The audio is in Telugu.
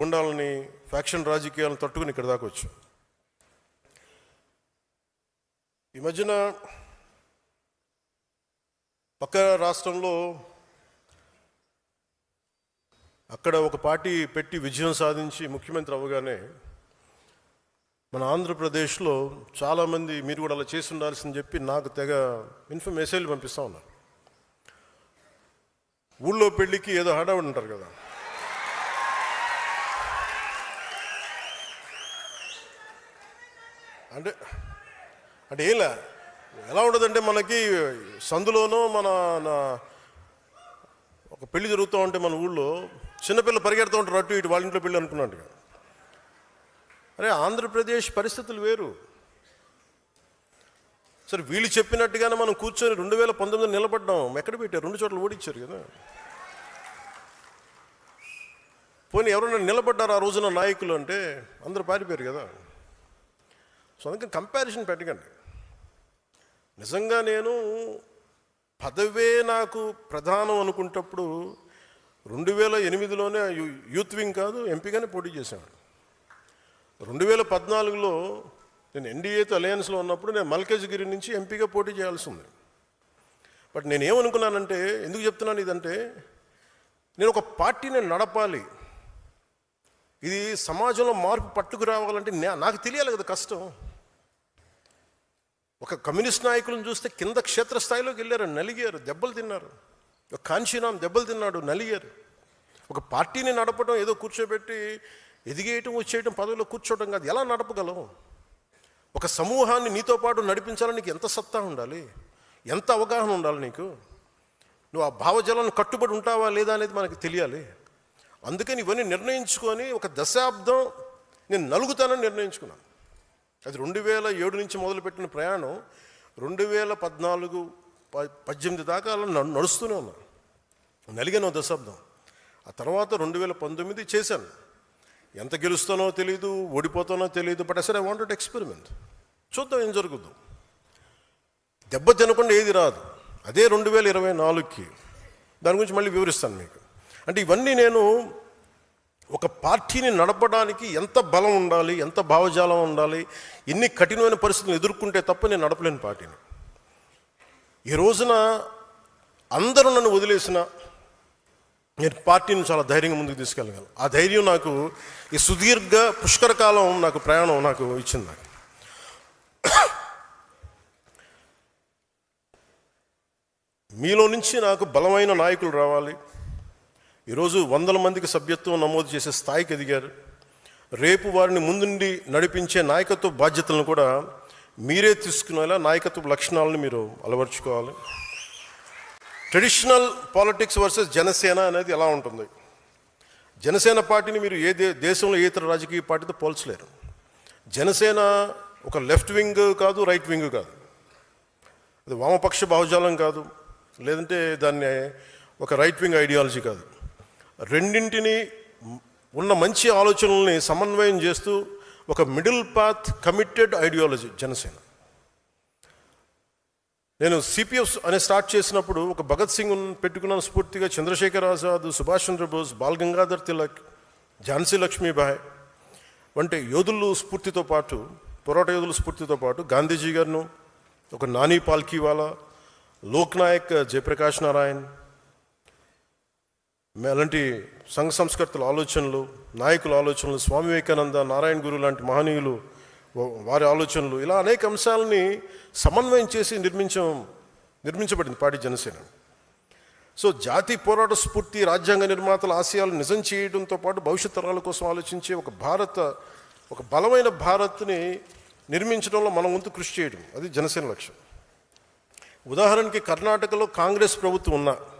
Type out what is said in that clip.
గుండాలని ఫ్యాక్షన్ రాజకీయాలను తట్టుకుని ఇక్కడ దాకా వచ్చాం. ఈ మధ్యన పక్క రాష్ట్రంలో అక్కడ ఒక పార్టీ పెట్టి విజయం సాధించి ముఖ్యమంత్రి అవ్వగానే మన ఆంధ్రప్రదేశ్లో చాలామంది మీరు కూడా అలా చేసి ఉండాల్సిందని చెప్పి నాకు తెగ మెసేజ్లు పంపిస్తూ ఉన్నారు. ఊళ్ళో పెళ్ళికి ఏదో హడావుడి ఉంటారు కదా, అంటే అంటే ఎలా ఉండదంటే మనకి సందులోనో మన ఒక పెళ్లి జరుగుతూ ఉంటే మన ఊళ్ళో చిన్నపిల్లలు పరిగెడుతూ ఉంటారు అటు ఇటు, వాళ్ళ ఇంట్లో పెళ్ళి అనుకున్నాడు. అరే ఆంధ్రప్రదేశ్ పరిస్థితులు వేరు. సరే వీళ్ళు చెప్పినట్టుగానే మనం కూర్చొని 2019 నిలబడ్డాం. ఎక్కడ పెట్టారు? 2 చోట్ల ఓడించారు కదా. పోనీ ఎవరైనా నిలబడ్డారు ఆ రోజున నాయకులు అంటే అందరూ పారిపోయారు కదా. సో అందుకని కంపారిజన్ పెట్టకండి. నిజంగా నేను పదవే నాకు ప్రధానం అనుకుంటప్పుడు 2008లోనే యూత్ వింగ్ కాదు ఎంపీగానే పోటీ చేశాను. 2014లో నేను ఎన్డీఏతో అలయన్స్లో ఉన్నప్పుడు నేను మల్కాజ్గిరి నుంచి ఎంపీగా పోటీ చేయాల్సి ఉంది. బట్ నేను ఏమనుకున్నానంటే, ఎందుకు చెప్తున్నాను ఇదంటే, నేను ఒక పార్టీని నడపాలి, ఇది సమాజంలో మార్పు పట్టుకు రావాలంటే నాకు తెలియాలి కదా కష్టం. ఒక కమ్యూనిస్ట్ నాయకులను చూస్తే కింద క్షేత్రస్థాయిలోకి వెళ్ళారు, నలిగారు, దెబ్బలు తిన్నారు. ఒక కాంశీరామ్ దెబ్బలు తిన్నాడు, నలిగారు. ఒక పార్టీని నడపడం ఏదో కూర్చోబెట్టి ఎదిగేయటం వచ్చేయటం పదవిలో కూర్చోవటం కాదు. ఎలా నడపగలవు? ఒక సమూహాన్ని నీతో పాటు నడిపించాలని నీకు ఎంత సత్తా ఉండాలి, ఎంత అవగాహన ఉండాలి నీకు. నువ్వు ఆ భావజాలను కట్టుబడి ఉంటావా లేదా అనేది మనకు తెలియాలి. అందుకని ఇవన్నీ నిర్ణయించుకొని ఒక దశాబ్దం నేను నలుగుతానని నిర్ణయించుకున్నాను. అది 2007 నుంచి మొదలుపెట్టిన ప్రయాణం 2014, 18 దాకా నడుస్తూనే ఉన్నాను. నలిగాను దశాబ్దం. ఆ తర్వాత 2019 చేశాను. ఎంత గెలుస్తానో తెలియదు, ఓడిపోతానో తెలియదు. బట్ అసలు ఐ వాంటెడ్ ఎక్స్పెరిమెంట్. చూద్దాం ఏం జరుగుద్దు. దెబ్బ తినకుండా ఏది రాదు. అదే 2024కి దాని గురించి మళ్ళీ వివరిస్తాను మీకు. అంటే ఇవన్నీ నేను ఒక పార్టీని నడపడానికి ఎంత బలం ఉండాలి, ఎంత భావజాలం ఉండాలి, ఎన్ని కఠినమైన పరిస్థితులను ఎదుర్కొంటే తప్ప నేను నడపలేని పార్టీని. ఈ రోజున అందరూ నన్ను వదిలేసిన నేను పార్టీని చాలా ధైర్యంగా ముందుకు తీసుకెళ్ళగలను. ఆ ధైర్యం నాకు ఈ సుదీర్ఘ పుష్కరకాలం నాకు ప్రయాణం నాకు ఇచ్చింది. నాకు మీలో నుంచి నాకు బలమైన నాయకులు రావాలి. ఈరోజు 100 మందికి సభ్యత్వం నమోదు చేసే స్థాయికి ఎదిగారు. రేపు వారిని ముందుండి నడిపించే నాయకత్వ బాధ్యతలను కూడా మీరే తీసుకునేలా నాయకత్వ లక్షణాలను మీరు అలవర్చుకోవాలి. ట్రెడిషనల్ పాలిటిక్స్ వర్సెస్ జనసేన అనేది ఎలా ఉంటుంది? జనసేన పార్టీని మీరు దేశంలో ఏ ఇతర రాజకీయ పార్టీతో పోల్చలేరు. జనసేన ఒక లెఫ్ట్ వింగ్ కాదు, రైట్ వింగ్ కాదు, అది వామపక్ష భావజాలం కాదు, లేదంటే దాన్ని ఒక రైట్ వింగ్ ఐడియాలజీ కాదు. రెండింటిని ఉన్న మంచి ఆలోచనల్ని సమన్వయం చేస్తూ ఒక middle path committed ideology Janasena. నేను సిపిఎఫ్ అనే స్టార్ట్ చేసినప్పుడు ఒక భగత్ సింగ్ పెట్టుకున్నాను స్ఫూర్తిగా. చంద్రశేఖర్ ఆజాద్, సుభాష్ చంద్రబోస్, బాల్ గంగాధర్ తిలక్, ఝాన్సీ లక్ష్మీబాయి వంటి యోధులు స్ఫూర్తితో పాటు, పోరాట యోధుల స్ఫూర్తితో పాటు గాంధీజీ గారిను, ఒక నాని పాల్కీవాలా, లోక్నాయక్ జయప్రకాష్ నారాయణ్, అలాంటి సంఘ సంస్కర్తల ఆలోచనలు, నాయకుల ఆలోచనలు, స్వామి వివేకానంద, నారాయణ గురు లాంటి మహనీయులు వారి ఆలోచనలు, ఇలా అనేక అంశాలని సమన్వయం చేసి నిర్మించబడింది పార్టీ జనసేన. సో జాతి పోరాట స్ఫూర్తి, రాజ్యాంగ నిర్మాతల ఆశయాలు నిజం చేయడంతో పాటు భవిష్యత్ తరాల కోసం ఆలోచించే ఒక బలమైన భారత్ని నిర్మించడంలో మనం వంతు కృషి చేయడం, అది జనసేన లక్ష్యం. ఉదాహరణకి కర్ణాటకలో కాంగ్రెస్ ప్రభుత్వం ఉన్నా